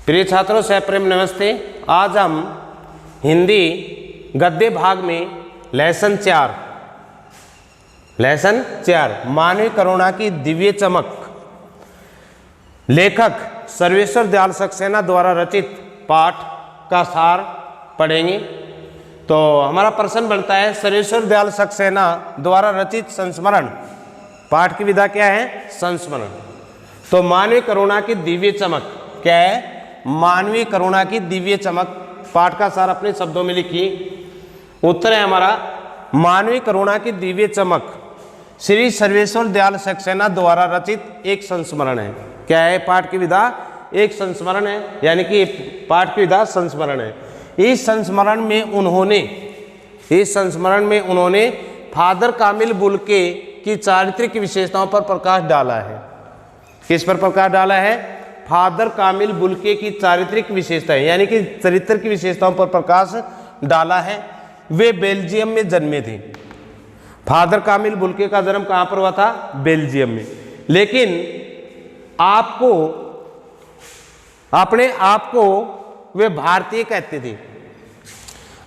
प्रिय छात्रों, सप्रेम नमस्ते। आज हम हिंदी गद्य भाग में लेसन 4 मानवीय करुणा की दिव्य चमक, लेखक सर्वेश्वर दयाल सक्सेना द्वारा रचित पाठ का सार पढ़ेंगे। तो हमारा प्रश्न बनता है, सर्वेश्वर दयाल सक्सेना द्वारा रचित संस्मरण पाठ की विधा क्या है? संस्मरण। तो मानवीय करुणा की दिव्य चमक क्या है? मानवीय करुणा की दिव्य चमक। पाठ का सार अपने शब्दों में लिखिए। उत्तर है हमारा, मानवीय करुणा की दिव्य चमक श्री सर्वेश्वर दयाल सक्सेना द्वारा रचित एक संस्मरण है। क्या है? पाठ की विधा एक संस्मरण है, यानी कि पाठ की विधा संस्मरण है। इस संस्मरण में उन्होंने फादर कामिल बुल्के की चारित्रिक विशेषताओं पर प्रकाश डाला है। किस पर प्रकाश डाला है? फादर कामिल बुल्के की चारित्रिक विशेषताएं, यानी कि चरित्र की विशेषताओं पर प्रकाश डाला है। वे बेल्जियम में जन्मे थे। फादर कामिल बुल्के का जन्म कहाँ पर हुआ था? बेल्जियम में। लेकिन अपने आप को वे भारतीय कहते थे।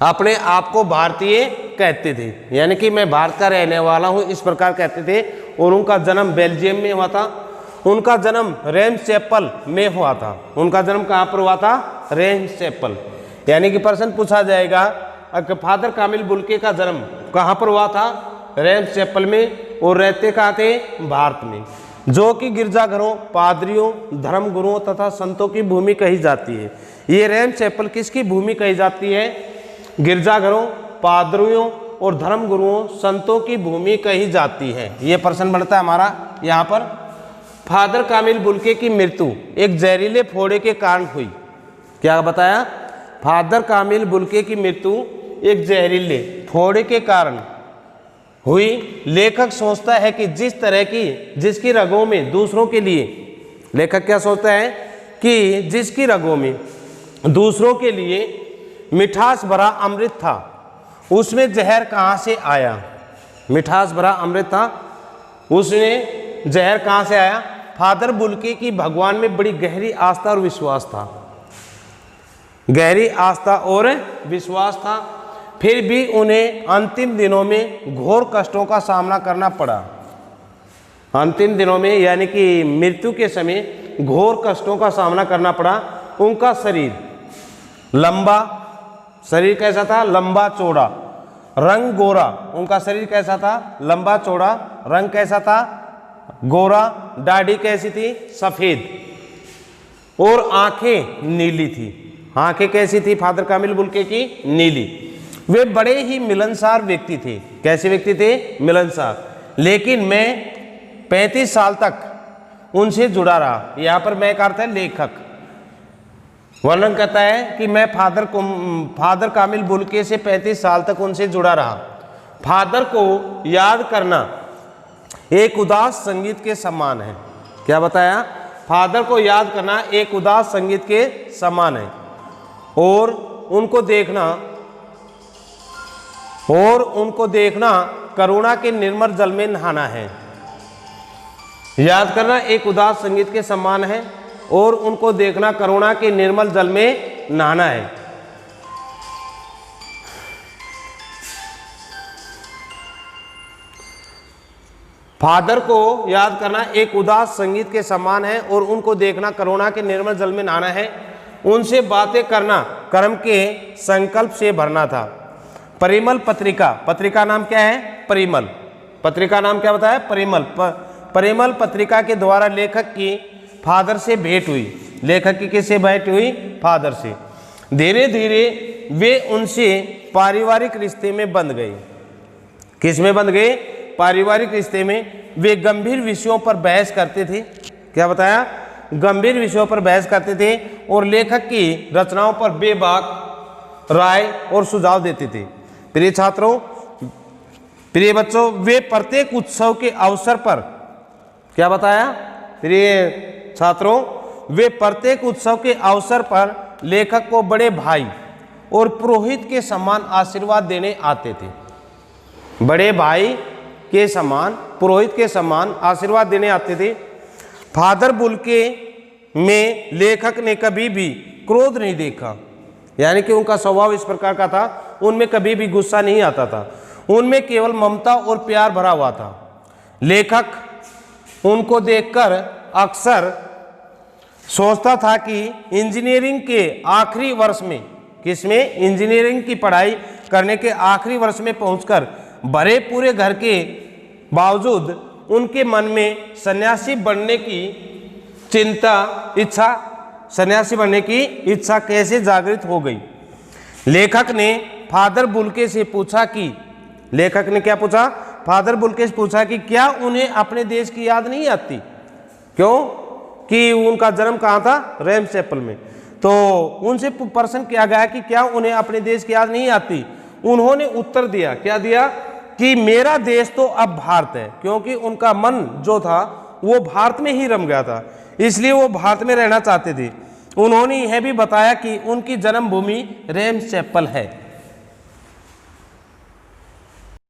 अपने आप को भारतीय कहते थे, यानी कि मैं भारत का रहने वाला हूं, इस प्रकार कहते थे। और उनका जन्म बेल्जियम में हुआ था। उनका जन्म रेम्स चैपल में हुआ था। उनका जन्म कहाँ पर हुआ था? Rheims chapel. यानी कि प्रश्न पूछा जाएगा, फादर कामिल बुल्के का जन्म कहाँ पर हुआ था? रेम्स चैपल में। और रहते कहाँ थे? भारत में, जो कि गिरजाघरों, पादरियों, धर्मगुरुओं तथा संतों की भूमि कही जाती है। ये रेम्स चैपल किसकी भूमि कही जाती है? गिरजाघरों, पादरियों और धर्मगुरुओं, संतों की भूमि कही जाती है। ये प्रश्न बनता है हमारा यहाँ पर। फादर कामिल बुल्के की मृत्यु एक जहरीले फोड़े के कारण हुई। क्या बताया? फादर कामिल बुल्के की मृत्यु एक जहरीले फोड़े के कारण हुई। लेखक सोचता है कि जिसकी रगों में दूसरों के लिए, लेखक क्या सोचता है कि जिसकी रगों में दूसरों के लिए मिठास भरा अमृत था, उसमें जहर कहाँ से आया? मिठास भरा अमृत था, उसमें जहर कहाँ से आया? फादर बुल्के की भगवान में बड़ी गहरी आस्था और विश्वास था। गहरी आस्था और विश्वास था। फिर भी उन्हें अंतिम दिनों में घोर कष्टों का सामना करना पड़ा। अंतिम दिनों में, यानी कि मृत्यु के समय घोर कष्टों का सामना करना पड़ा। उनका शरीर लंबा, शरीर कैसा था? लंबा चौड़ा, रंग गोरा। उनका शरीर कैसा था? लंबा चौड़ा, रंग कैसा था? गोरा। दाढ़ी कैसी थी? सफेद। और आंखें नीली थी। आंखें कैसी थी फादर कामिल बुल्के की? नीली। वे बड़े ही मिलनसार व्यक्ति थे। कैसे व्यक्ति थे? मिलनसार। लेकिन मैं 35 साल तक उनसे जुड़ा रहा। यहाँ पर मैं का अर्थ है लेखक वर्णन करता है कि मैं फादर कामिल बुल्के से 35 साल तक उनसे जुड़ा रहा। फादर को याद करना एक उदास संगीत के समान है। क्या बताया? फादर को याद करना एक उदास संगीत के समान है। और उनको देखना करुणा के निर्मल जल में नहाना है। याद करना एक उदास संगीत के समान है, और उनको देखना करुणा के निर्मल जल में नहाना है। फादर को याद करना एक उदास संगीत के समान है, और उनको देखना करुणा के निर्मल जल में नहाना है। उनसे बातें करना कर्म के संकल्प से भरना था। परिमल पत्रिका नाम क्या है? परिमल। पत्रिका नाम क्या बताया? परिमल। परिमल पत्रिका के द्वारा लेखक की फादर से भेंट हुई। लेखक की किससे भेंट हुई? फादर से। धीरे धीरे वे उनसे पारिवारिक रिश्ते में बंध गए। किस में बंध गए? पारिवारिक रिश्ते में। वे गंभीर विषयों पर बहस करते थे। क्या बताया? गंभीर विषयों पर बहस करते थे, और लेखक की रचनाओं पर बेबाक राय और सुझाव देते थे। प्रिय छात्रों, प्रिय बच्चों, वे प्रत्येक उत्सव के अवसर पर, क्या बताया? प्रिय छात्रों, वे प्रत्येक उत्सव के अवसर पर लेखक को बड़े भाई और पुरोहित के समान आशीर्वाद देने आते थे। बड़े भाई के समान, पुरोहित के समान आशीर्वाद देने आते थे। फादर बुल्के में लेखक ने कभी भी क्रोध नहीं देखा, यानी कि उनका स्वभाव इस प्रकार का था, उनमें कभी भी गुस्सा नहीं आता था, उनमें केवल ममता और प्यार भरा हुआ था। लेखक उनको देखकर अक्सर सोचता था कि इंजीनियरिंग के आखिरी वर्ष में, किसमें, इंजीनियरिंग की पढ़ाई करने के आखिरी वर्ष में पहुंचकर भरे पूरे घर के बावजूद उनके मन में सन्यासी बनने की सन्यासी बनने की इच्छा कैसे जागृत हो गई। लेखक ने फादर बुल्के से पूछा कि, लेखक ने क्या पूछा, फादर बुल्के से पूछा कि क्या उन्हें अपने देश की याद नहीं आती। क्यों कि उनका जन्म कहाँ था, रेम्सचैपल में। तो उनसे प्रश्न किया गया कि क्या उन्हें अपने देश की याद नहीं आती। उन्होंने उत्तर दिया, क्या दिया, कि मेरा देश तो अब भारत है, क्योंकि उनका मन जो था वो भारत में ही रम गया था, इसलिए वो भारत में रहना चाहते थे। उन्होंने यह भी बताया कि उनकी जन्मभूमि रेम्सचैपल है।